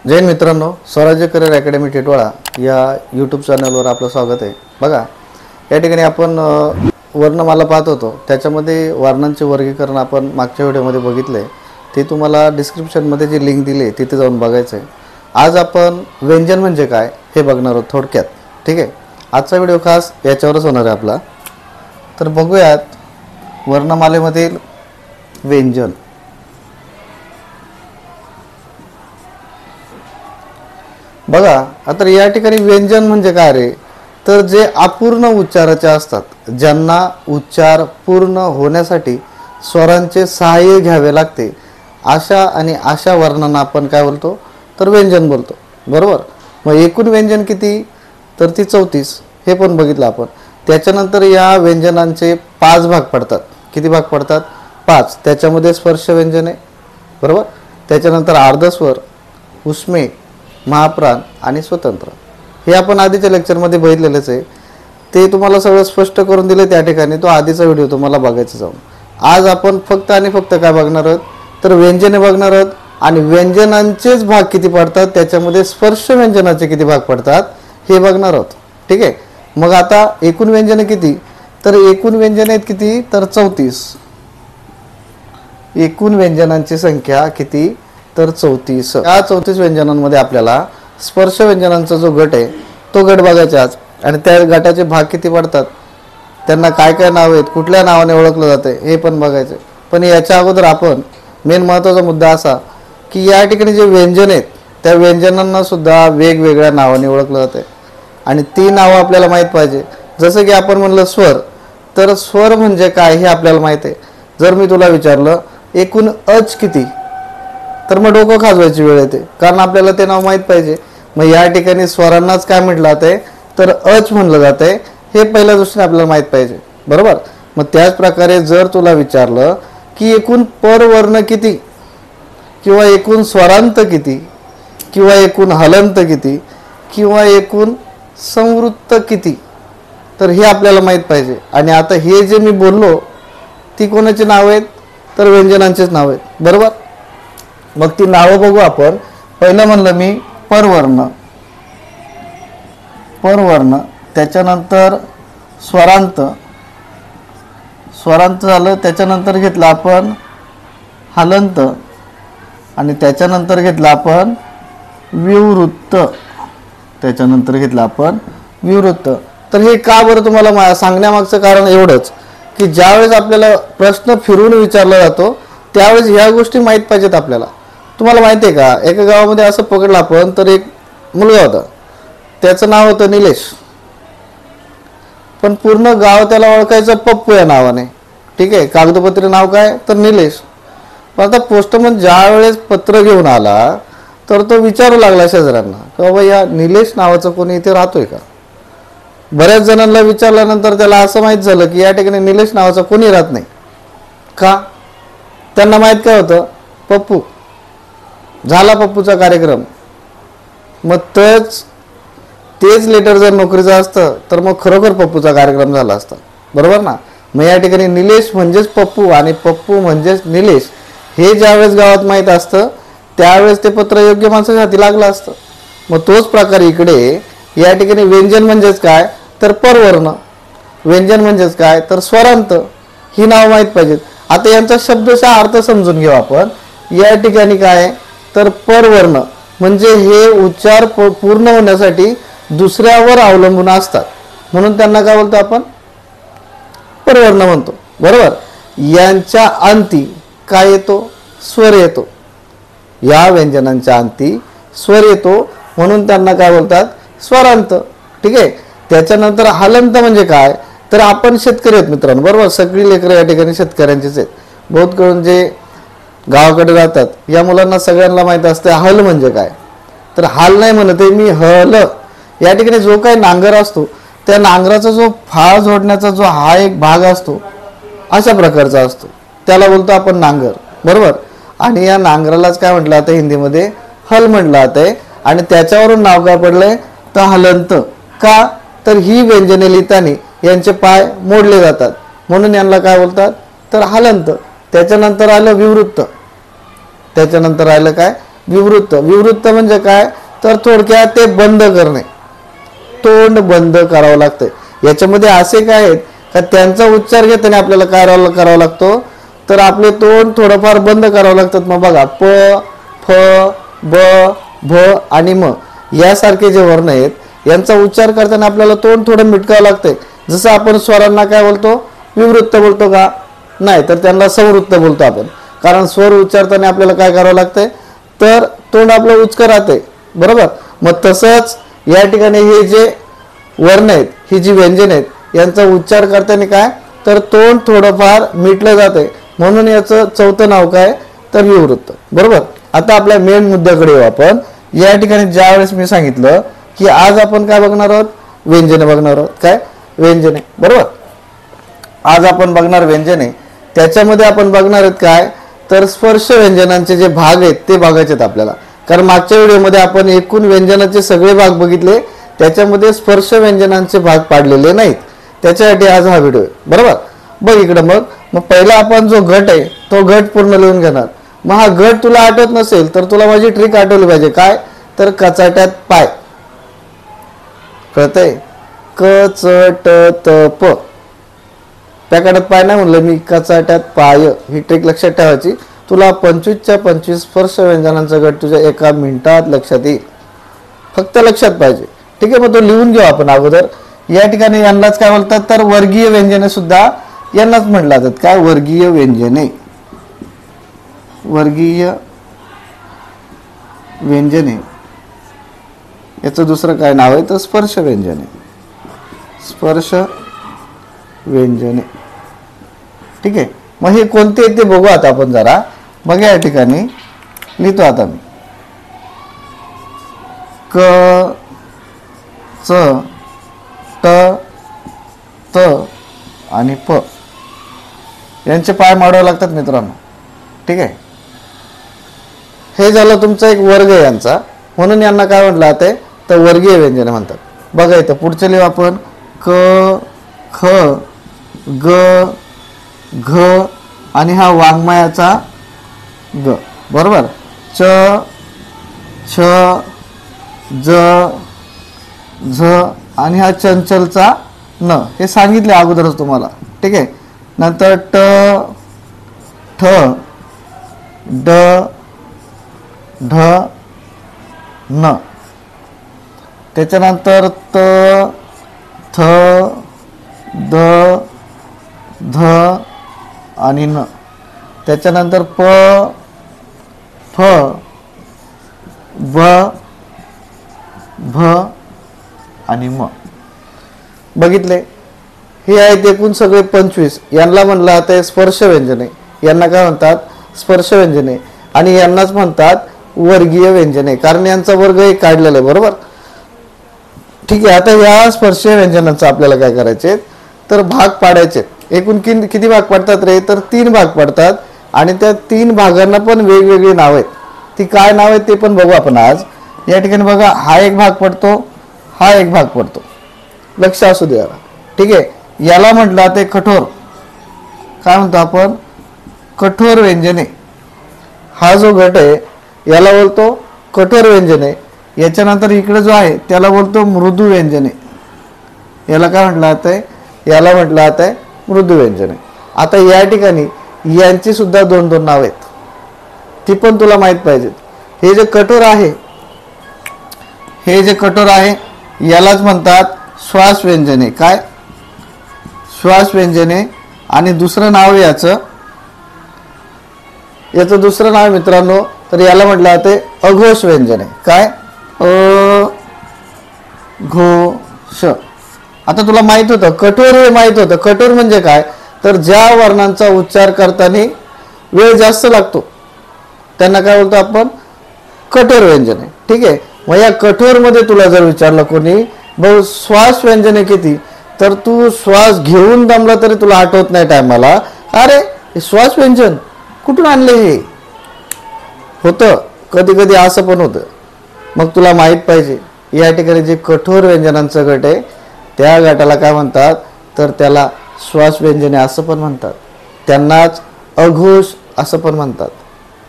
जय मित्रांनो, स्वराज्य career academy Titwala या यूट्यूब चॅनलवर आपलं स्वागत आहे। बघा, या ठिकाणी आपण वर्णमाला पाहत होतो, त्याच्यामध्ये वर्णांचे वर्गीकरण आपण मागच्या व्हिडिओमध्ये बघितले। ते तुम्हाला डिस्क्रिप्शनमध्ये जी लिंक दिली तिथे जाऊन बघायचं आहे। आज आपण व्यंजन म्हणजे काय हे बघणार आहोत थोडक्यात। ठीक आहे, आजचा व्हिडिओ खास याच्यावरच होणार आहे आपला। तर बघूयात वर्णमालेमधील व्यंजन। बघा, आता या ठिकाणी व्यंजन म्हणजे काय रे, तर जे अपूर्ण उच्चाराचे असतात, ज्यांना उच्चार पूर्ण होण्यासाठी स्वरांचे सहाय्य घ्यावे लागते, अशा वर्णांना आपण काय बोलतो, तर व्यंजन बोलतो। बरोबर। मग एकूण व्यंजन किती, तर ती 34 हे पण बघितलं आपण। त्याच्यानंतर या व्यंजनांचे 5 भाग पडतात। किती भाग पडतात? 5। त्याच्यामध्ये स्पर्श व्यंजने, बरोबर, त्याच्यानंतर अर्धस्वर, उष्मे, महाप्राण आणि स्वतंत्र, हे आपण आधीच्या लेक्चरमध्ये बघितलेलेच आहे। ते तुम्हाला सगळं स्पष्ट करून दिले त्या ठिकाणी, तो आधीचा व्हिडिओ तुम्हाला बघायचा जाऊन। आज आपण फक्त आणि फक्त काय बघणार आहोत, तर व्यंजने बघणार आहोत आणि व्यंजनांचेच भाग किती पडतात, त्याच्यामध्ये स्पर्श व्यंजनाचे किती भाग पडतात हे बघणार आहोत। ठीक आहे, मग आता एकूण व्यंजने किती, तर एकूण व्यंजने आहेत किती, तर 34। एकूण व्यंजनांची संख्या किती, तर 34। या 34 व्यंजनांमध्ये आपल्याला स्पर्श व्यंजनांचा जो गट आहे तो गट बघायचा आज। आणि त्या गटाचे भाग किती पडतात, त्यांना काय काय नाव आहेत, कुठल्या नावाने ओळखलं जाते हे पण बघायचं। पण याच्या अगोदर आपण मेन महत्त्वाचा मुद्दा असा की या ठिकाणी जे व्यंजन आहेत त्या व्यंजनांना सुद्धा वेगवेगळ्या नावाने ओळखलं जाते आणि ती नावं आपल्याला माहीत पाहिजे। जसं की आपण म्हणलं स्वर, तर स्वर म्हणजे काय हे आपल्याला माहीत आहे। जर मी तुला विचारलं एकूण अच किती, तर मग डोकं खाजवायची वेळ येते, कारण आपल्याला ते नाव माहीत पाहिजे। मग या ठिकाणी स्वरांनाच काय म्हटलं जाते, तर अच म्हणलं जाते, हे पहिल्या दृष्टीने आपल्याला माहीत पाहिजे। बरोबर। मग त्याच प्रकारे जर तुला विचारलं की एकूण परवर्ण किती, किंवा एकूण स्वरांत किती, किंवा एकूण हलंत किती, किंवा एकूण संवृत्त किती, तर हे आपल्याला माहीत पाहिजे। आणि आता हे जे मी बोललो ती कोणाची नाव आहेत, तर व्यंजनांचेच नाव आहेत। बरोबर। मग ती नावं बघू आपण। पहिलं म्हणलं मी परवर्ण, परवर्ण, त्याच्यानंतर स्वरांत, स्वरांत झालं, त्याच्यानंतर घेतलं आपण हलंत, आणि त्याच्यानंतर घेतलं आपण विवृत्त, त्याच्यानंतर घेतलं आपण विवृत्त। तर हे का बरं तुम्हाला सांगण्यामागचं कारण एवढंच की ज्यावेळेस आपल्याला प्रश्न फिरून विचारला जातो त्यावेळेस ह्या गोष्टी माहीत पाहिजेत आपल्याला। तुम्हाला माहिती आहे का, एका गावामध्ये असं पकडलं आपण, तर एक मुलगा होता, त्याचं नाव होतं निलेश, पण पूर्ण गाव त्याला ओळखायचं पप्पू या नावाने। ठीक आहे, कागदपत्री नाव काय, तर निलेश। पण आता पोस्टमन ज्या वेळेस पत्र घेऊन आला तर तो विचारू लागला शेजाऱ्यांना की बाबा या निलेश नावाचं कोणी इथे राहतोय का। बऱ्याच जणांना विचारल्यानंतर त्याला असं माहीत झालं की या ठिकाणी निलेश नावाचा कोणी राहत नाही। का, त्यांना माहीत काय होतं, पप्पू झाला, पप्पूचा कार्यक्रम। मग तेच लेटर जर नोकरीचं असतं तर मग खरोखर पप्पूचा कार्यक्रम झाला असता। बरोबर ना। मग या ठिकाणी निलेश म्हणजेच पप्पू आणि पप्पू म्हणजेच निलेश हे ज्यावेळेस गावात माहीत असतं त्यावेळेस ते पत्र योग्य माणसाच्या हाती लागलं असतं। मग तोच प्रकार इकडे या ठिकाणी व्यंजन म्हणजेच काय, तर परवर्ण, व्यंजन म्हणजेच काय, तर स्वरांत, ही नाव माहीत पाहिजेत। आता यांचा शब्दशः अर्थ समजून घेऊ आपण। या ठिकाणी काय, तर परवर्ण म्हणजे हे उच्चार पूर्ण होण्यासाठी दुसऱ्यावर अवलंबून असतात, म्हणून त्यांना काय बोलतो आपण, परवर्ण म्हणतो। बरोबर। यांच्या अंती काय येतो, स्वर येतो, या व्यंजनांच्या अंती स्वर येतो, म्हणून त्यांना काय बोलतात, स्वरांत। ठीक आहे, त्याच्यानंतर हलंत म्हणजे काय, तर आपण शेतकरी आहेत मित्रांनो, बरोबर, सगळी लेकरं या ठिकाणी शेतकऱ्यांचीच आहेत। बहुत करून जे गावाकडे जातात या मुलांना सगळ्यांना माहीत असते हल म्हणजे काय, तर हाल नाही म्हणत आहे मी, हल। या ठिकाणी जो काही नांगर असतो त्या नांगराचा जो फाळ जोडण्याचा जो हा एक भाग असतो अशा प्रकारचा असतो, त्याला बोलतो आपण नांगर। बरोबर। आणि या नांगरालाच काय म्हटलं जातं हिंदीमध्ये, हल म्हटलं जातंय। आणि त्याच्यावरून नाव काय पडलंय, तर हलंत। का, तर ही व्यंजने लिहिताना यांचे पाय मोडले जातात, म्हणून यांना काय बोलतात, तर हलंत। त्याच्यानंतर आलं विवृत्त, त्याच्यानंतर आलं काय, विवृत्त. विवृत्त म्हणजे काय, तर थोडक्यात ते बंद करणे, तोंड बंद करावं लागतं. याच्यामध्ये असे काय आहेत का त्यांचा उच्चार घेताना आपल्याला काय करावा लागतो, तर आपले तोंड थोडंफार बंद करावं लागतात. मग बघा प, फ, ब, भ आणि म यासारखे जे वर्ण आहेत यांचा उच्चार करताना आपल्याला तोंड थोडं मिटकावं लागतंय. जसं आपण स्वरांना काय बोलतो, विवृत्त बोलतो का, नाही तर त्यांना संवृत्त बोलतो आपण. कारण स्वर उच्चारताना आपल्याला काय करावं लागतंय, तर तोंड आपलं उचकं राहतंय, बरोबर. मग तसंच या ठिकाणी हे जे वर्ण आहेत, ही जी व्यंजन आहेत यांचा उच्चार करताना काय, तर तोंड थोडंफार मिटलं जातंय, म्हणून याचं चौथं नाव काय, तर विवृत्त, बरोबर. आता आपल्या मेन मुद्द्याकडे येऊ आपण. या ठिकाणी ज्या वेळेस मी सांगितलं की आज आपण काय बघणार आहोत, व्यंजने बघणार आहोत. काय, व्यंजने, बरोबर. आज आपण बघणार व्यंजने. त्याच्यामध्ये आपण बघणार आहेत काय, तर स्पर्श व्यंजनांचे जे भाग आहेत ते बघायचे आहेत आपल्याला. कारण मागच्या व्हिडिओमध्ये आपण एकूण व्यंजनाचे सगळे भाग बघितले, त्याच्यामध्ये स्पर्श व्यंजनांचे भाग पाडलेले नाहीत. त्याच्यासाठी आज हा व्हिडिओ आहे, बरोबर. बघ इकडं. मग पहिला आपण जो गट आहे तो गट पूर्ण लिहून घेणार. मग हा गट तुला आठवत नसेल तर तुला माझी ट्रिक आठवली पाहिजे. काय, तर कचाट्यात पाय, कळतंय, क च ट त प. पॅकाटात पाय नाही म्हणलं मी, कचाट्यात पाय. ही ट्रिक लक्षात ठेवायची. तुला 25च्या 25 स्पर्श व्यंजनांचा गट तुझ्या एका मिनिटात लक्षात येईल, फक्त लक्षात पाहिजे. ठीक आहे, मग तो लिहून घेऊ आपण अगोदर. या ठिकाणी यांनाच काय बोलतात, तर वर्गीय व्यंजने सुद्धा यांनाच म्हटलं जातात. काय, वर्गीय व्यंजने. वर्गीय व्यंजने याचं दुसरं काय नाव आहे, तर स्पर्श व्यंजने. स्पर्श व्यंजने. ठीक आहे, मग हे कोणते आहेत ते बघू आता आपण जरा. मग या ठिकाणी लिहितो आता मी, क च ट त आणि प यांचे पाय माडावे लागतात मित्रांनो. ठीक आहे, हे झालं तुमचा एक वर्ग आहे यांचा, म्हणून यांना काय म्हटलं जाते, तर वर्गीय व्यंजने म्हणतात. बघा इथं पुढचे लिहू आपण, क ख ग घ आणि हा वाङ्मयाचा ग, बरोबर. च छ ज झ आणि हा चंचलचा न. हे सांगितले अगोदरच तुम्हाला. ठीक आहे, नंतर ट ठ ड ढ न. त्याच्यानंतर त थ द ध आणि न. त्याच्यानंतर प फ ब भ आणि म. बघितले, हे आहेत एकूण सगळे 25. यांना म्हणलं आता स्पर्श व्यंजने. यांना काय म्हणतात, स्पर्श व्यंजने. आणि यांनाच म्हणतात वर्गीय व्यंजने, कारण यांचा वर्ग एक काढलेला आहे, बरोबर. ठीक आहे, आता या स्पर्श व्यंजनांचं आपल्याला काय करायचे, तर भाग पाडायचे. एकूण किती भाग पडतात रे, तर 3 भाग पडतात. आणि त्या 3 भागांना पण वेगवेगळी नाव आहेत. ती काय नाव आहेत ते पण बघू आपण आज. या ठिकाणी बघा, हा एक भाग पडतो, हा एक भाग पडतो, लक्ष असू द्या. ठीक आहे, याला म्हटलं ते कठोर. काय म्हणतो आपण, कठोर व्यंजने. हा जो गट आहे याला बोलतो कठोर व्यंजने. याच्यानंतर इकडे जो आहे त्याला बोलतो मृदू व्यंजने. याला काय म्हटलं जातंय, याला म्हटलं जातंय मृदू व्यंजने. आता या ठिकाणी यांची सुद्धा 2-2 नाव आहेत, ती पण तुला माहित पाहिजेत. हे जे कठोर आहे, हे जे कठोर आहे यालाच म्हणतात श्वास व्यंजने. काय, श्वास व्यंजने. आणि दुसरं नाव याचं दुसरं नाव मित्रांनो, तर याला म्हटलं जाते अघोष व्यंजने. काय, अ घोष. आता तुला माहित होतं कठोर, हे माहित होतं. कठोर म्हणजे काय, तर ज्या वर्णांचा उच्चार करताना वेळ जास्त लागतो त्यांना काय बोलतो आपण, कठोर व्यंजने. ठीक आहे, मग या कठोर मध्ये तुला जर विचारलं कोणी, भाऊ श्वास व्यंजने किती, तर तू श्वास घेऊन दमला तरी तुला आठवत नाही टायमाला, अरे हे श्वास व्यंजन कुठून आणले. हे होतं कधी कधी, असं पण होतं. मग तुला माहित पाहिजे या ठिकाणी जे कठोर व्यंजनांचा गट आहे त्या गटाला काय म्हणतात, तर त्याला श्वास व्यंजने असं पण म्हणतात. त्यांनाच अघोष असं पण म्हणतात.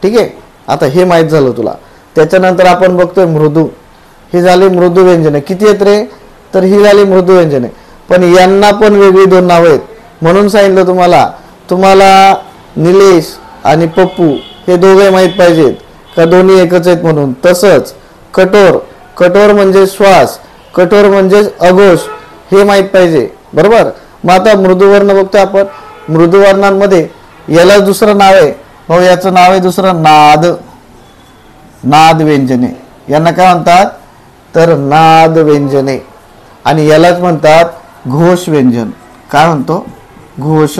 ठीक आहे, आता हे माहीत झालं तुला. त्याच्यानंतर आपण बघतोय मृदू, ही झाली मृदू व्यंजने. किती आहेत रे? तर ही झाली मृदू व्यंजने. पण यांना पण वेगळी 2 नावं आहेत. म्हणून सांगितलं तुम्हाला निलेश आणि पप्पू हे दोघे माहीत पाहिजेत का दोन्ही एकच आहेत म्हणून. तसंच कठोर, कठोर म्हणजे श्वास, कठोर म्हणजे अघोष हे माहीत पाहिजे. बरोबर. मग आता मृदुवर्ण बघतो आपण. मृदुवर्णांमध्ये याला दुसरं नाव आहे, हो याचं नाव आहे दुसरं नाद. नाद व्यंजने, यांना काय म्हणतात तर नाद व्यंजने. आणि यालाच म्हणतात घोष व्यंजन. काय म्हणतो? घोष.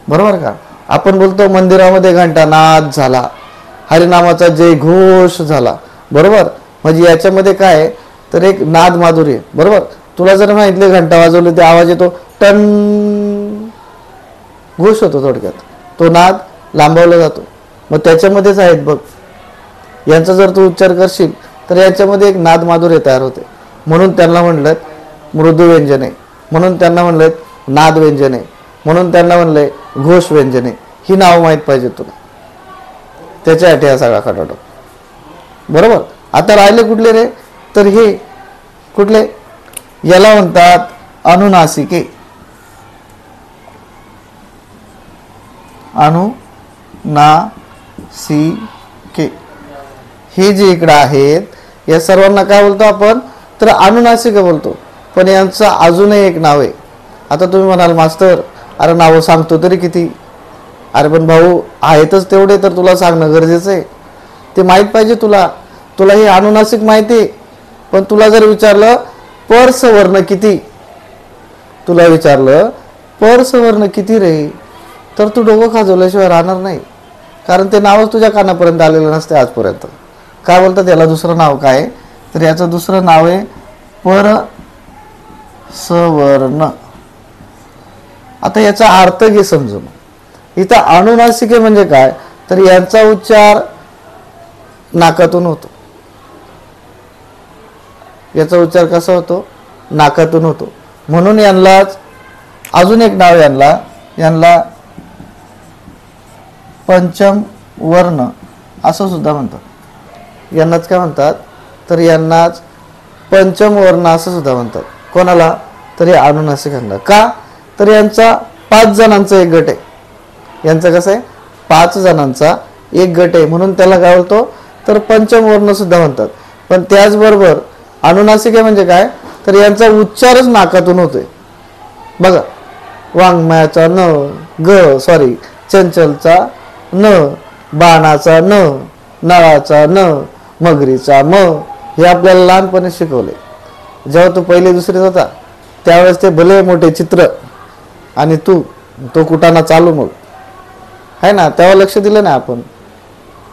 बरोबर का. आपण बोलतो मंदिरामध्ये घंटानाद झाला, हरिनामाचा जय घोष झाला. बरोबर. म्हणजे याच्यामध्ये काय तर एक नाद माधुर्य. बरोबर. तुला जर माहितले घंटा वाजवले ते आवाज येतो टन, घोष होतो थोडक्यात, तो नाद लांबवला जातो. मग त्याच्यामध्येच आहेत बघ, यांचा जर तू उच्चार करशील तर याच्यामध्ये एक नाद माधुर्य तयार होते. म्हणून त्यांना म्हणलं मृदू व्यंजने, म्हणून त्यांना म्हणलं नाद व्यंजने, म्हणून त्यांना म्हणलंय घोष व्यंजने. ही नावं माहीत पाहिजे तुला, त्याच्यासाठी हा सगळा खटाटो. बरोबर. आता राहिले कुठले रे तर हे कुठले, याला म्हणतात अनुनासिके. अनुनासिके हे जे इकडे आहेत या सर्वांना काय बोलतो आपण तर अनुनासिक बोलतो. पण यांचं अजूनही एक नाव आहे. आता तुम्ही म्हणाल मास्तर अरे नावं सांगतो तरी किती, अरे पण भाऊ आहेतच तेवढे तर तुला सांगणं गरजेचं आहे. ते माहीत पाहिजे तुला. तुला हे अनुनासिक माहिती आहे, पण तुला जर विचारलं परसवर्ण किती, तुला विचारलं परसवर्ण किती रे, तर तू डोकं खाजवल्याशिवाय राहणार नाही. कारण ते नावच तुझ्या कानापर्यंत आलेलं नसते आजपर्यंत. काय बोलतात याला दुसरं नाव काय तर याचं दुसरं नाव आहे परसवर्ण. आता याचा अर्थ घे समजून. इथं अनुनासिके म्हणजे काय तर यांचा उच्चार नाकातून होतो. याचा उच्चार कसा होतो नाकातून होतो. म्हणून यांनाच अजून एक नाव यांना पंचम वर्ण असं सुद्धा म्हणतात. यांनाच काय म्हणतात तर यांनाच पंचम वर्ण असं सुद्धा म्हणतात. कोणाला तर हे अनुनासिकांना. का तर यांचा 5 जणांचा एक गट आहे. यांचा कसं आहे 5 जणांचा एक गट आहे, म्हणून त्याला काय बोलतो तर पंचम वर्ण सुद्धा म्हणतात. पण त्याचबरोबर अनुनासिके म्हणजे काय तर यांचा उच्चारच नाकातून होतोय. बघा वाङ्मयाचा न ग सॉरी चंचलचा न, बाणाचा न, नळाचा न, मगरीचा म हे आपल्याला लहानपणी शिकवले. जेव्हा तू पहिली दुसरीत होता त्यावेळेस ते भले मोठे चित्र आणि तू तो कुटाणा चालू मग आहे ना, तेव्हा लक्ष दिलं नाही आपण.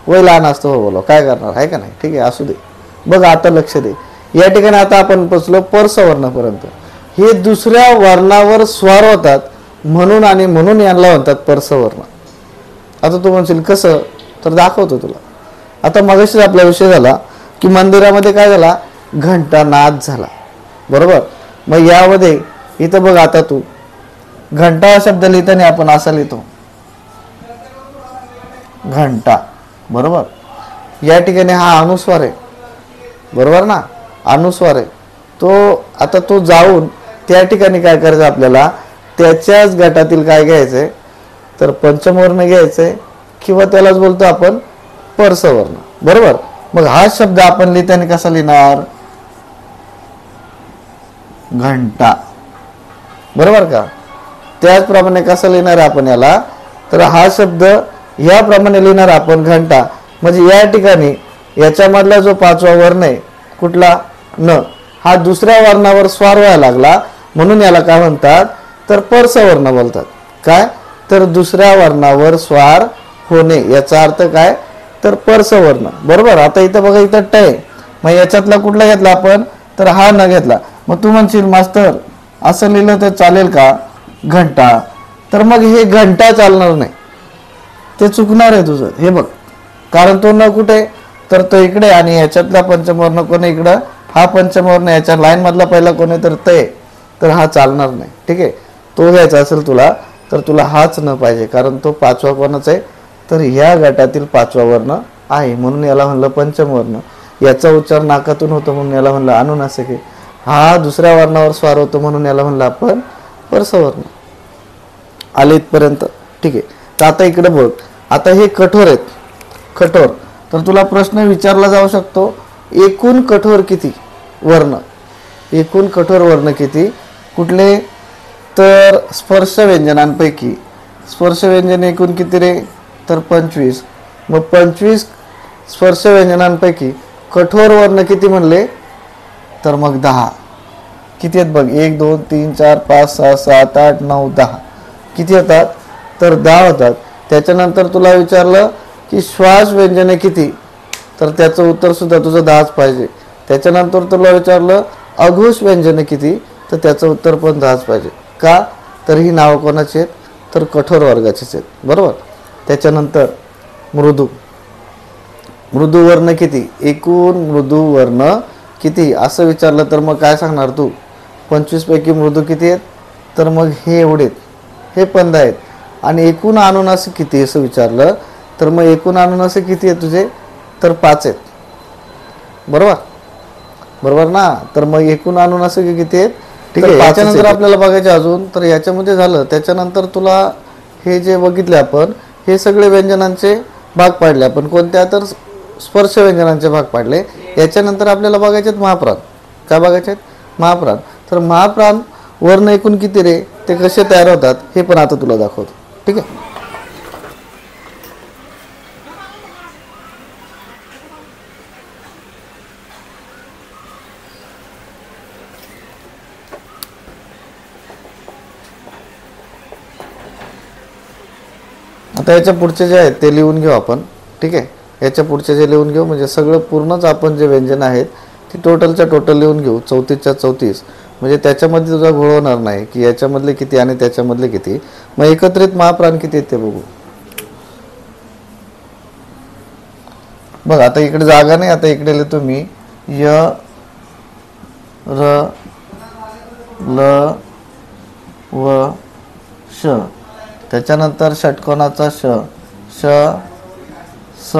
वय लहान असतो हो बोलो काय करणार आहे का नाही. ठीक आहे असू दे. बघ आता लक्ष दे. या ठिकाणी आता आपण पोचलो परसवर्णापर्यंत. हे दुसऱ्या वर्णावर स्वार होतात म्हणून आणि म्हणून यांना म्हणतात परसवर्ण. आता तू म्हणशील कसं तर दाखवतो तुला. आता मगाशीच आपला विषय झाला की मंदिरामध्ये काय झाला घंटानाद झाला. बरोबर. मग यामध्ये इथं बघ आता तू घंटा हा शब्द लिहिताना आपण असा लिहितो घंटा. बरोबर. या ठिकाणी हा अनुस्वार आहे. बरोबर ना, अनुस्वार आहे तो. आता तो जाऊन त्या ठिकाणी काय करायचं आपल्याला त्याच्याच गटातील काय घ्यायचंय तर पंचमवर्ण घ्यायचंय किंवा त्यालाच बोलतो आपण परसवर्ण. बरोबर. मग हा शब्द आपण लिहिताना कसा लिहिणार घंटा. बरोबर का. त्याचप्रमाणे कसं लिहिणार आपण याला तर हा शब्द याप्रमाणे लिहिणार आपण घंटा. म्हणजे या ठिकाणी याच्यामधला जो 5वा वर्ण आहे कुठला न, हा दुसऱ्या वर्णावर स्वार व्हायला लागला म्हणून याला काय म्हणतात तर परसवर्ण बोलतात. काय तर दुसऱ्या वर्णावर स्वार होणे याचा अर्थ काय तर परसवर्ण. बरोबर. आता इथं बघा इथं ट आहे, मग याच्यातला कुठला घेतला आपण तर हा न घेतला. मग तू म्हणशील मास्तर असं लिहिलं तर चालेल का घंटा, तर मग हे घंटा चालणार नाही, ते चुकणार आहे तुझं. हे बघ कारण तो न कुठे तर तो इकडे आणि याच्यातला पंचमवर्ण कोण इकडं, हा पंचमवर्ण याच्या लाईन मधला पहिला कोण आहे तर ते, तर हा चालणार नाही. ठीक आहे. तो घ्यायचा असेल तुला तर तुला हाच न पाहिजे कारण तो 5वा कोणाचा आहे तर ह्या गटातील 5वा वर्ण आहे म्हणून याला म्हणलं पंचम वर्ण. याचा उच्चार नाकातून होतो म्हणून याला म्हणलं अनुनासिक आहे. हा दुसऱ्या वर्णावर स्वार होतो म्हणून याला म्हणलं आपण परसवर्ण. आले इथपर्यंत? ठीक आहे. तर आता इकडे बघ, आता हे कठोर आहेत. कठोर तर तुला प्रश्न विचारला जाऊ शकतो, एकूण कठोर किती वर्ण, एकूण कठोर वर्ण किती, कुठले? तर स्पर्श व्यंजनांपैकी स्पर्श व्यंजन एकूण किती रे? तर 25. मग 25 स्पर्श व्यंजनांपैकी कठोर वर्ण किती म्हणले? तर मग 10. किती आहेत बघ? 1 2 3 4 5 6 7 8 9 10. किती होतात? तर 10 होतात. त्याच्यानंतर तुला विचारलं की श्वास व्यंजने किती, तर त्याचं उत्तर सुद्धा तुझं 10च पाहिजे. त्याच्यानंतर तुला विचारलं अघोष व्यंजने किती, तर त्याचं उत्तर पण 10च पाहिजे. का? तर ही नावं कोणाची आहेत? तर कठोर वर्गाचीच आहेत. बरोबर. त्याच्यानंतर मृदू, मृदू वर्ण किती, एकूण मृदू वर्ण किती असं विचारलं तर मग काय सांगणार तू? 25 पैकी मृदू किती आहेत? तर मग हे एवढे आहेत, हे 15 आहेत. आणि एकूण अनुनासिक किती असं विचारलं तर मग एकूण अनुनासिक किती आहेत तुझे? तर 5 आहेत. बरोबर, बरोबर ना. तर मग एकूण अनुनासिक किती आहेत? ठीक आहे. याच्यानंतर आपल्याला बघायचे अजून, तर याच्यामध्ये झालं. त्याच्यानंतर तुला हे जे बघितले आपण, हे सगळे व्यंजनांचे भाग पाडले आपण. कोणत्या? तर स्पर्श व्यंजनांचे भाग पाडले. याच्यानंतर आपल्याला बघायचे आहेत महाप्राण. काय बघायचे आहेत? महाप्राण. तर महाप्राण वर्ण एकूण किती रे, ते कसे तयार होतात हे पण आता तुला दाखवतो. ठीक आहे. आता याच्या पुढचे जे आहेत ते लिहून घेऊ आपण. ठीक आहे. याच्या पुढचे जे लिहून घेऊ, म्हणजे सगळं पूर्णच आपण जे व्यंजन आहेत ती टोटलच्या टोटल लिहून घेऊ. 34च्या 34, म्हणजे त्याच्यामध्ये तुझा घोळ होणार नाही की याच्यामधले किती आणि त्याच्यामधले किती. मग एकत्रित महाप्राण किती आहेत ते बघू. बघ आता इकडे जागा नाही, आता इकडे लिहितो मी य र ल व श. त्याच्यानंतर षटकोनाचा श, श स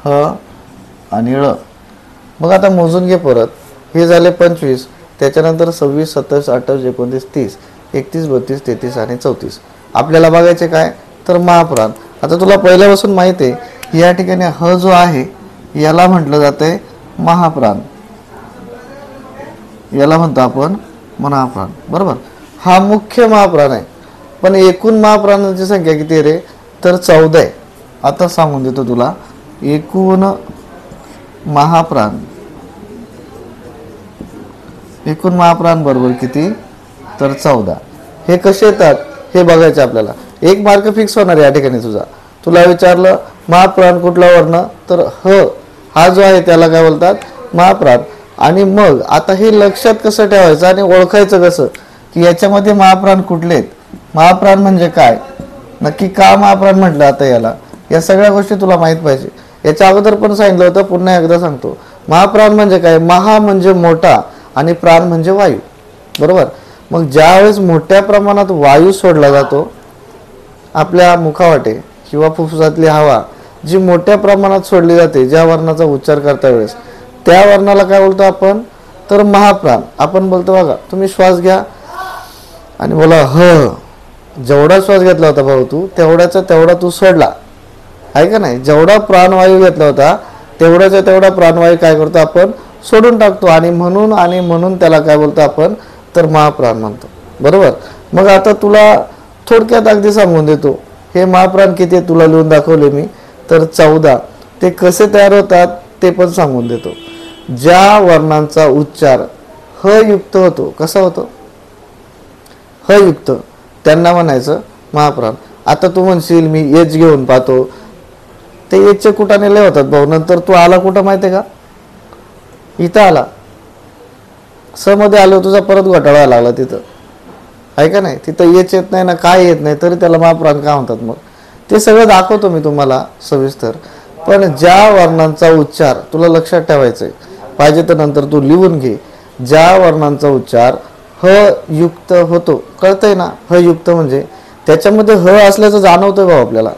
ह आणि ळ. मग आता मोजून घे परत. हे झाले 25. त्याच्यानंतर 26 27 28 29 30 31 32 33 आणि 34. आपल्याला बघायचे काय? तर महाप्राण. आता तुला पहिल्यापासून माहिती आहे या ठिकाणी ह जो आहे याला म्हटलं जातंय महाप्राण, याला म्हणतो आपण महाप्राण. बरोबर. हा मुख्य महाप्राण आहे. पण एकूण महाप्राणांची संख्या किती आहे रे? तर 14 आहे. आता सांगून देतो तुला. एकूण महाप्राण, एकूण महाप्राण बरोबर किती? तर 14. हे कसे येतात हे बघायचे आपल्याला. 1 मार्क फिक्स होणार या ठिकाणी तुझा. तुला विचारलं महाप्राण कुठला वर्ण, तर ह हा जो आहे त्याला काय बोलतात? महाप्राण. आणि मग आता हे लक्षात कसं ठेवायचं आणि ओळखायचं कसं की याच्यामध्ये महाप्राण कुठले आहेत, महाप्राण म्हणजे काय, नक्की का महाप्राण म्हटलं आता याला, या सगळ्या गोष्टी तुला माहित पाहिजे. याच्या अगोदर पण सांगितलं होतं, पुन्हा एकदा सांगतो. महाप्राण म्हणजे काय? महा म्हणजे मोठा आणि प्राण म्हणजे वायू. बरोबर. मग ज्यावेळेस मोठ्या प्रमाणात वायू सोडला जातो आपल्या मुखावाटे किंवा फुफ्फुसातली हवा जी मोठ्या प्रमाणात सोडली जाते ज्या वर्णाचा उच्चार करता वेळेस, त्या वर्णाला काय बोलतो आपण? तर महाप्राण. आपण बोलतो बघा, तुम्ही श्वास घ्या आणि बोला ह. जेवढा श्वास घेतला होता भाऊ तू, तेवढ्याचा तेवढा तू सोडला आहे का नाही? जेवढा प्राणवायू घेतला होता तेवढ्याचा तेवढा प्राणवायू काय करतो आपण? सोडून टाकतो. आणि म्हणून त्याला काय बोलतो आपण? तर महाप्राण म्हणतो. बरोबर. मग आता तुला थोडक्यात अगदी सांगून देतो. हे महाप्राण किती आहे तुला लिहून दाखवले मी, तर 14. ते कसे तयार होतात ते पण सांगून देतो. ज्या वर्णांचा उच्चार ह युक्त होतो, कसा होतो? ह युक्त, त्यांना म्हणायचं महाप्राण. आता तू म्हणशील मी एच घेऊन पाहतो, ते एचचे कुठाने लय होतात भाऊ. नंतर तू आला कुठं माहितीये का? इथं आला, स मध्ये आलो, तुझा परत घोटाळा लागला तिथं, आहे का नाही? तिथं एच येत नाही ना, काय येत नाही, तरी त्याला महाप्राण का म्हणतात? मग ते सगळं दाखवतो मी तुम्हाला सविस्तर. पण ज्या वर्णांचा उच्चार तुला लक्षात ठेवायचा आहे, पाहिजे तर नंतर तू लिहून घे. ज्या वर्णांचा उच्चार ह युक्त होतो, कळतंय ना? ह युक्त म्हणजे त्याच्यामध्ये ह असल्याचं जाणवतंय भाऊ आपल्याला.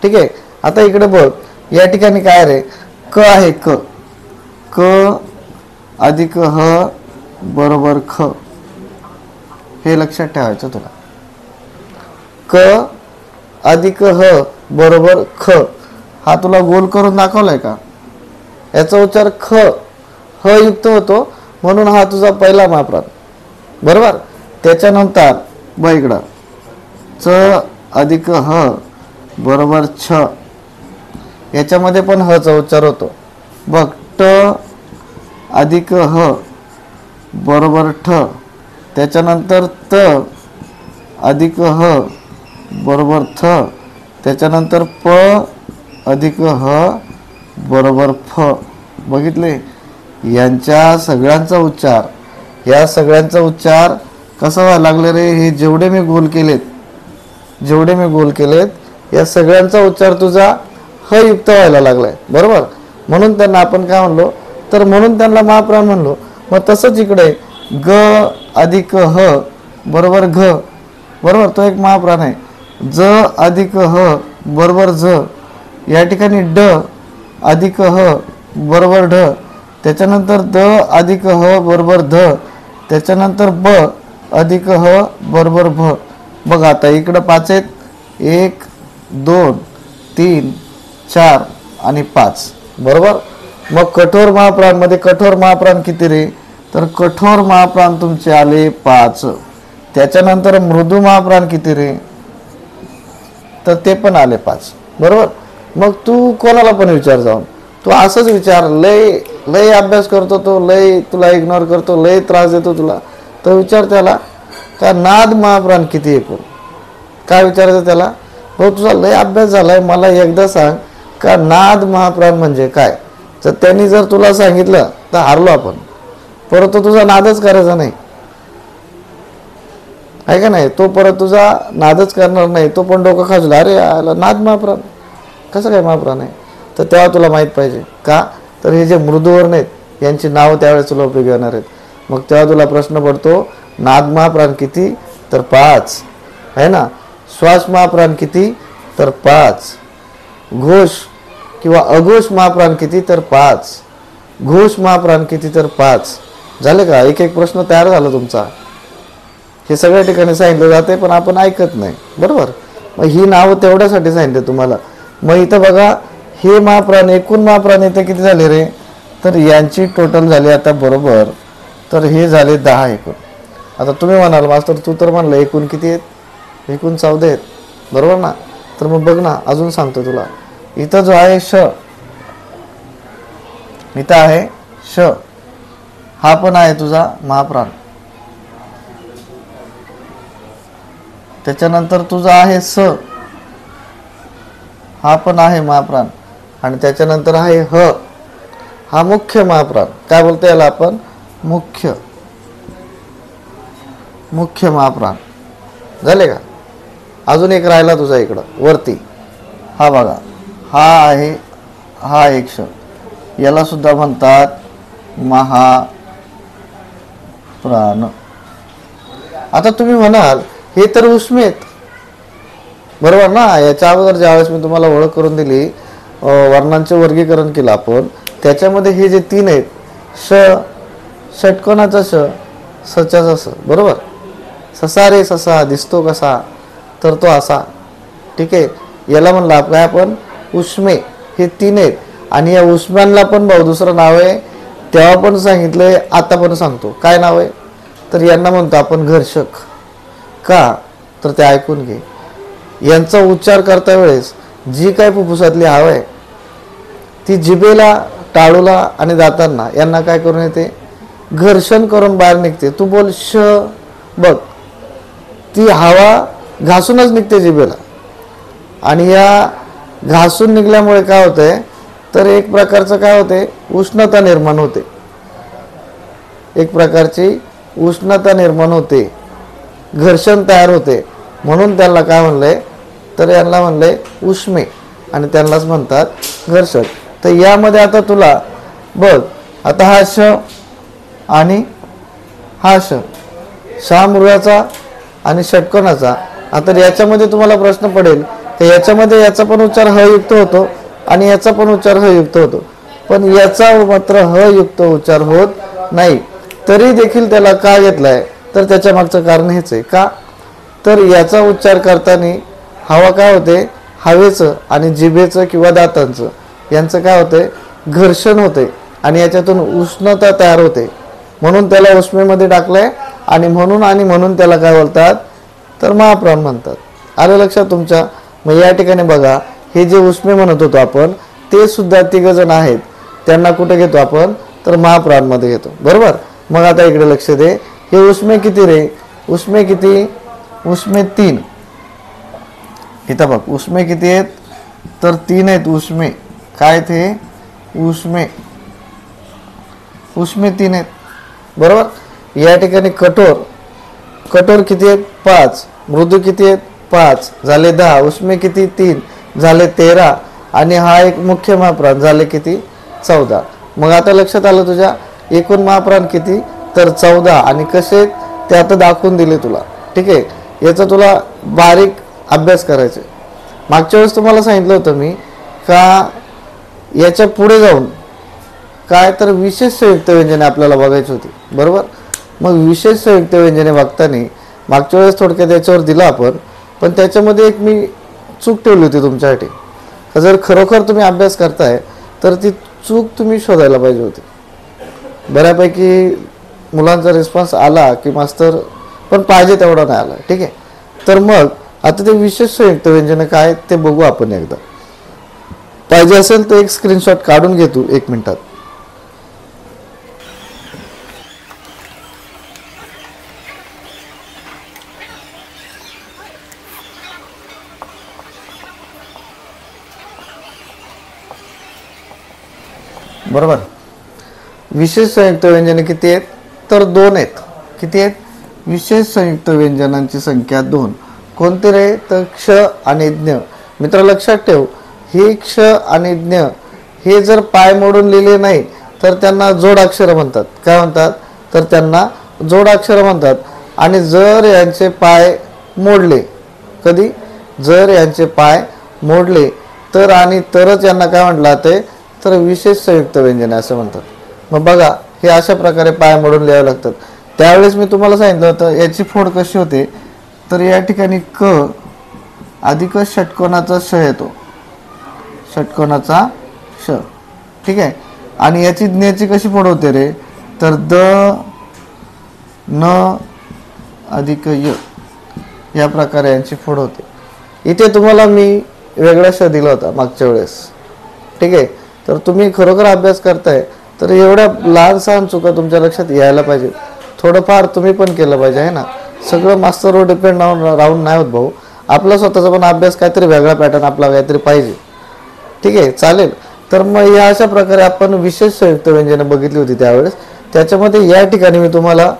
ठीक आहे. आता इकडे बघ, या ठिकाणी काय रे, क आहे, क क अधिक ह बरोबर ख, हे लक्षात ठेवायचं तुला. क अधिक ह बरोबर ख, हा तुला गोल करून दाखवलाय का? याचा उच्चार ख ह युक्त होतो, म्हणून हा तुझा पहिला माप्राण. बरोबर. त्याच्यानंतर ब इकडं च अधिक ह बरोबर छ, याच्यामध्ये पण ह चा उच्चार होतो. बघ, ट अधिक ह बरोबर ठ, त्याच्यानंतर त अधिक ह बरोबर थ, त्याच्यानंतर प अधिक ह बरोबर फ. बघितले, यांच्या सगळ्यांचा उच्चार, या सगळ्यांचा उच्चार कसा व्हायला लागले रे? हे जेवढे मी गोल केलेत या सगळ्यांचा उच्चार तुझा ह युक्त व्हायला लागलाय. बरोबर. म्हणून त्यांना आपण काय म्हणलो, तर म्हणून त्यांना महाप्राण म्हणलो. मग तसंच इकडे ग अधिक ह बरोबर घ, बरोबर, तो एक महाप्राण आहे. ज अधिक ह बरोबर झ, या ठिकाणी ड अधिक ह बरोबर ढ, त्याच्यानंतर द अधिक ह बरोबर ध, त्याच्यानंतर ब अधिक ह बरोबर भ. बघ आता इकडं 5 आहेत, 1 2 3 4 आणि 5. बरोबर. मग कठोर महाप्राण मध्ये कठोर महाप्राण किती रे? तर कठोर महाप्राण तुमचे आले 5. त्याच्यानंतर मृदू महाप्राण किती रे? तर ते पण आले 5. बरोबर. मग तू कोणाला पण विचार, जाऊन तू असंच विचार, लय अभ्यास करतो तो, लय तुला इग्नोर करतो, लय त्रास देतो तुला, तर विचार त्याला का नाद महाप्राण किती एकूण. काय विचारायचं त्याला? हो, तुझा लय अभ्यास झालाय, मला एकदा सांग का नाद महाप्राण म्हणजे काय. तर त्यांनी जर तुला सांगितलं तर हारलो आपण, परत तो तुझा नादच करायचा नाही, आहे का नाही? तो परत तुझा नादच करणार नाही, तो पण डोकं खाजला, अरे याला नाद महाप्राण कसं काय महाप्राण आहे. तर तेव्हा तुला माहीत पाहिजे का, तर हे जे मृदूवर्ण आहेत यांची नावं त्यावेळेस तुला उपयोगी येणार आहेत. मग तेव्हा तुला प्रश्न पडतो, नाद महाप्राण किती? तर 5, आहे ना. श्वास महाप्राण किती? तर 5. घोष किंवा अघोष महाप्राण किती? तर 5. घोष महाप्राण किती? तर 5. झाले का? एक एक प्रश्न तयार झाला तुमचा. हे सगळ्या ठिकाणी सांगितलं जाते, पण आपण ऐकत नाही. बरोबर. मग ही नावं तेवढ्यासाठी सांगितले तुम्हाला. मग इथं बघा, हे महाप्राण, एकूण महाप्राण इथे किती झाले रे? तर यांची टोटल झाली आता बरोबर, तर हे झाले 10 एकूण. आता तुम्ही म्हणाल मास्तर तू तर म्हणलं एकूण किती आहेत? एकूण 14 आहेत. बरोबर ना. तर मग बघ ना, अजून सांगतो तुला. इथं जो आहे श, इथं आहे श, हा पण आहे तुझा महाप्राण. त्याच्यानंतर तुझा आहे स, हा पण आहे महाप्राण. आणि त्याच्यानंतर आहे ह, हा मुख्य महाप्राण. काय बोलतो याला आपण? मुख्य महाप्राण. झाले का? अजून एक राहिला तुझा इकडं वरती, हा बघा, हा आहे, हा एक श, याला सुद्धा म्हणतात महाप्राण. आता तुम्ही म्हणाल हे तर उष्मेत, बरोबर ना. याच्या अगोदर ज्यावेळेस मी तुम्हाला ओळख करून दिली, वर्णांचे वर्गीकरण केलं आपण, त्याच्यामध्ये हे जे 3 आहेत, श, षटकोनाचा श, सच्याचा स. बरोबर. ससा रे ससा, दिसतो कसा? तर तो असा. ठीक आहे. याला म्हणलं काय आपण? उष्मे. हे 3 आहेत. आणि या उष्म्यांना पण भाऊ दुसरं नाव आहे, तेव्हा पण सांगितलंय, आता पण सांगतो. काय नाव आहे? तर यांना म्हणतो आपण घर्षक. का? तर ते ऐकून घे. यांचा उच्चार करता वेळेस जी काय फुफ्फुसातली हवा आहे ती जिभेला, टाळूला आणि दातांना यांना काय करून येते? घर्षण करून बाहेर निघते. तू बोल श, बघ, ती हवा घासूनच निघते जिभेला. आणि या घासून निघल्यामुळे काय होतंय, तर एक प्रकारचं काय होते, उष्णता निर्माण होते. एक प्रकारची उष्णता निर्माण होते, घर्षण तयार होते. म्हणून त्यांना काय म्हणलंय, तर यांना म्हणलंय उष्मे, आणि त्यांनाच म्हणतात घर्षक. तर यामध्ये आता तुला बघ, आता हा श आणि हा श, शामृगाचा आणि षटकोनाचा. आता याच्यामध्ये तुम्हाला प्रश्न पडेल, तर याच्यामध्ये याचा पण उच्चार ह युक्त होतो, आणि याचा पण उच्चार ह युक्त होतो, पण याचा मात्र ह युक्त उच्चार होत नाही. तरी देखील त्याला का घेतलाय, तर त्याच्या मागचं कारण हेच आहे. का तर याचा उच्चार करताना हवा काय होते, हवेचं आणि जिभेचं किंवा दातांचं यांचं काय होते, घर्षण होते आणि याच्यातून उष्णता तयार होते, म्हणून त्याला उष्मेमध्ये टाकलंय. आणि म्हणून त्याला काय बोलतात, तर महाप्राण म्हणतात. आलं लक्षात तुमच्या? मग या ठिकाणी बघा, हे जे उष्मे म्हणत होतो आपण, ते सुद्धा तिघजण आहेत, त्यांना कुठे घेतो आपण, तर महाप्राणमध्ये घेतो. बरोबर. मग आता इकडे लक्ष दे, हे उष्मे किती रे, उष्मे किती, उष्मे 3. इथं बघ उष्मे किती आहेत, तर 3 आहेत उष्मे. काय ते उष्मे 3 आहेत. बरोबर. या ठिकाणी कठोर किती आहेत, 5. मृदू किती आहेत, 5 झाले 10. उष्मे किती, 3 झाले 13. आणि हा एक मुख्य महाप्राण झाले किती, 14. मग आता लक्षात आलं तुझ्या, एकूण महाप्राण किती, तर 14. आणि कसे ते आता दाखवून दिले तुला. ठीक आहे. याचा तुला बारीक अभ्यास करायचे. मागच्या वेळेस तुम्हाला सांगितलं होतं मी का याच्या पुढे जाऊन काय, तर विशेष संयुक्त व्यंजने आपल्याला बघायची होती. बरोबर. मग विशेष संयुक्त व्यंजने बघताना मागच्या वेळेस थोडक्यात याच्यावर दिलं आपण, पण त्याच्यामध्ये एक मी चूक ठेवली होती तुमच्यासाठी. जर खरोखर तुम्ही अभ्यास करताय तर ती चूक तुम्ही शोधायला पाहिजे होती. बऱ्यापैकी मुलांचा रिस्पॉन्स आला की मास्तर, पण पाहिजे तेवढा नाही आला. ठीक आहे. तर मग आता ते विशेष संयुक्त व्यंजन काय ते बघू आपण एकदा. पाहिजे असेल तर एक स्क्रीनशॉट काढून घे तू 1 मिनिटात. बरोबर. विशेष संयुक्त व्यंजने किती आहेत, तर 2 आहेत. किती आहेत, विशेष संयुक्त व्यंजनांची संख्या 2. कोणते रे, तर क्ष आणि ज्ञ. मित्र लक्षात ठेव, हे क्ष आणि ज्ञ हे जर पाय मोडून लिहिले नाही तर त्यांना जोडाक्षर म्हणतात. काय म्हणतात, तर त्यांना जोडाक्षर म्हणतात. आणि जर यांचे पाय मोडले, कधी, जर यांचे पाय मोडले तर आणि तरच यांना काय म्हटलं जाते, तर विशेष संयुक्त व्यंजने असं म्हणतात. मग बघा, हे अशा प्रकारे पाय मोडून लिहावे लागतात. त्यावेळेस मी तुम्हाला सांगितलं होतं याची फोड कशी होते, तर या ठिकाणी क अधिक षटकोनाचा श येतो, षटकोनाचा श. ठीक आहे. आणि याची ज्ञाची कशी फोड होते रे, तर द न अधिक य, या प्रकारे यांची फोड होते. इथे तुम्हाला मी वेगळा श दिला होता मागच्या वेळेस. ठीक आहे. तर तुम्ही खरोखर अभ्यास करताय तर एवढ्या लहान सहान चुका तुमच्या लक्षात यायला पाहिजे. थोडंफार तुम्ही पण केलं पाहिजे आहे ना. सगळं मास्टरवर डिपेंड राहून नाही होत भाऊ. आपला स्वतःचा पण अभ्यास काहीतरी वेगळा पॅटर्न आपला काहीतरी पाहिजे. ठीक आहे, चालेल. तर मग या अशा प्रकारे आपण विशेष संयुक्त व्यंजने बघितली होती त्यावेळेस. त्याच्यामध्ये या ठिकाणी मी तुम्हाला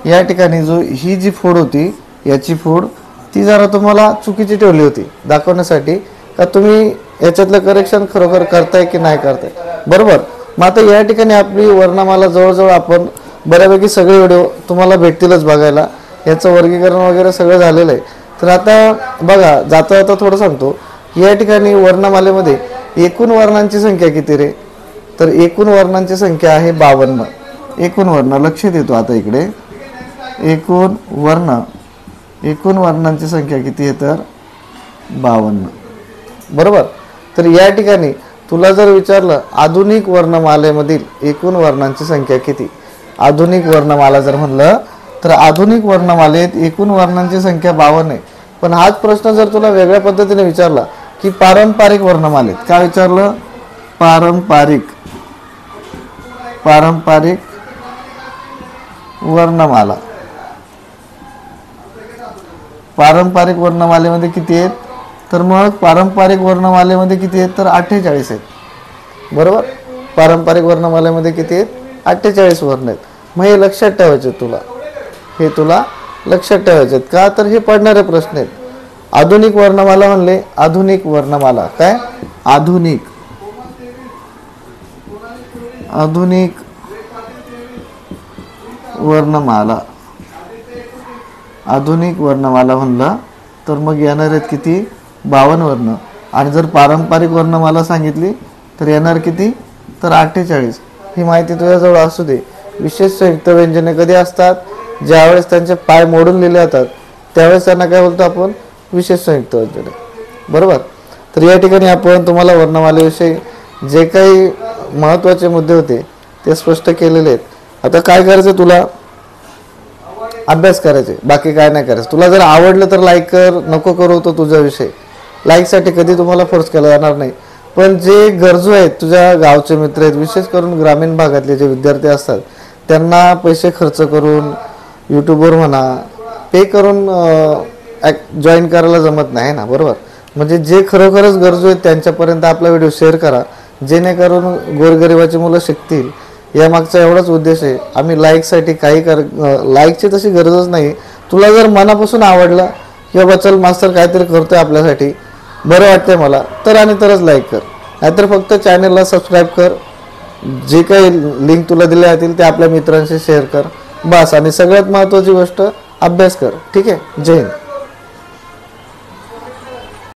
या ठिकाणी जो ही जी फोड होती, याची फोड ती जरा तुम्हाला चुकीची ठेवली होती दाखवण्यासाठी का तुम्ही याच्यातलं करेक्शन खरोखर करताय की नाही करताय. बरोबर. मग आता या ठिकाणी आपली वर्णमाला जवळजवळ आपण बऱ्यापैकी सगळे व्हिडिओ तुम्हाला भेटतीलच बघायला. याचं वर्गीकरण वगैरे सगळं झालेलं आहे. तर आता बघा, जाता जाता थोडं सांगतो. या ठिकाणी वर्णमालेमध्ये एकूण वर्णांची संख्या किती रे, तर एकूण वर्णांची संख्या आहे 52. एकूण वर्ण लक्षात येतो. आता इकडे एकूण वर्णांची संख्या किती आहे, तर 52. बरोबर. तर या ठिकाणी तुला जर विचारलं आधुनिक वर्णमालेमधील एकूण वर्णांची संख्या किती, आधुनिक वर्णमाला जर म्हणलं तर आधुनिक वर्णमालेत एकूण वर्णांची संख्या 52 आहे. पण हाच प्रश्न जर तुला वेगळ्या पद्धतीने विचारला की पारंपरिक वर्णमालेत, काय विचारलं, पारंपरिक वर्णमाला, पारंपरिक वर्णमालेमध्ये किती आहेत, तर मग पारंपरिक वर्णमालेमध्ये किती आहेत, तर 48 आहेत. बरोबर. पारंपरिक वर्णमालेमध्ये किती आहेत, 48 वर्ण आहेत. मग हे लक्षात ठेवायचे तुला, हे तुला लक्षात ठेवायचे का, तर हे पडणारे प्रश्न आहेत. आधुनिक वर्णमाला म्हणले, आधुनिक वर्णमाला काय, आधुनिक वर्णमाला, आधुनिक वर्णमाला म्हणला तर मग येणार आहेत किती, 52 वर्ण. आणि जर पारंपरिक वर्णमाला सांगितली तर येणार किती, तर 48. ही माहिती तुझ्याजवळ असू दे. विशेष संयुक्त व्यंजने कधी असतात, ज्यावेळेस त्यांचे पाय मोडून लिहिले जातात त्यावेळेस त्यांना काय बोलतो आपण, विशेष संयुक्त व्यंजने. बरोबर. तर या ठिकाणी आपण तुम्हाला वर्णमालेविषयी जे काही महत्त्वाचे मुद्दे होते ते स्पष्ट केलेले आहेत. आता काय करायचं, तुला अभ्यास करायचे, बाकी काय नाही करायचं. तुला जर आवडलं तर लाईक कर, नको करू तो तुझा विषय. लाईकसाठी कधी तुम्हाला फोर्स केला जाणार नाही. पण जे गरजू आहेत, तुझ्या गावचे मित्र आहेत, विशेष करून ग्रामीण भागातले जे विद्यार्थी असतात त्यांना पैसे खर्च करून यूट्यूबवर म्हणा पे करून जॉईन करायला जमत नाही ना. बरोबर. म्हणजे जे खरोखरच गरजू आहेत त्यांच्यापर्यंत आपला व्हिडिओ शेअर करा, जेणेकरून गोरगरिबाची मुलं शिकतील. यामागचा एवढाच उद्देश आहे. आम्ही लाईकसाठी काही लाईकची तशी गरजच नाही. तुला जर मनापासून आवडलं की बाबा चल मास्तर काहीतरी करतोय आपल्यासाठी, बरं वाटतंय मला, तर आणि तरच लाईक कर, नाहीतर फक्त चॅनलला सबस्क्राईब कर. जे काही लिंक तुला दिल्या जातील ते आपल्या मित्रांशी शेअर कर बस. आणि सगळ्यात महत्त्वाची गोष्ट, अभ्यास कर. ठीक आहे. जय हिंद.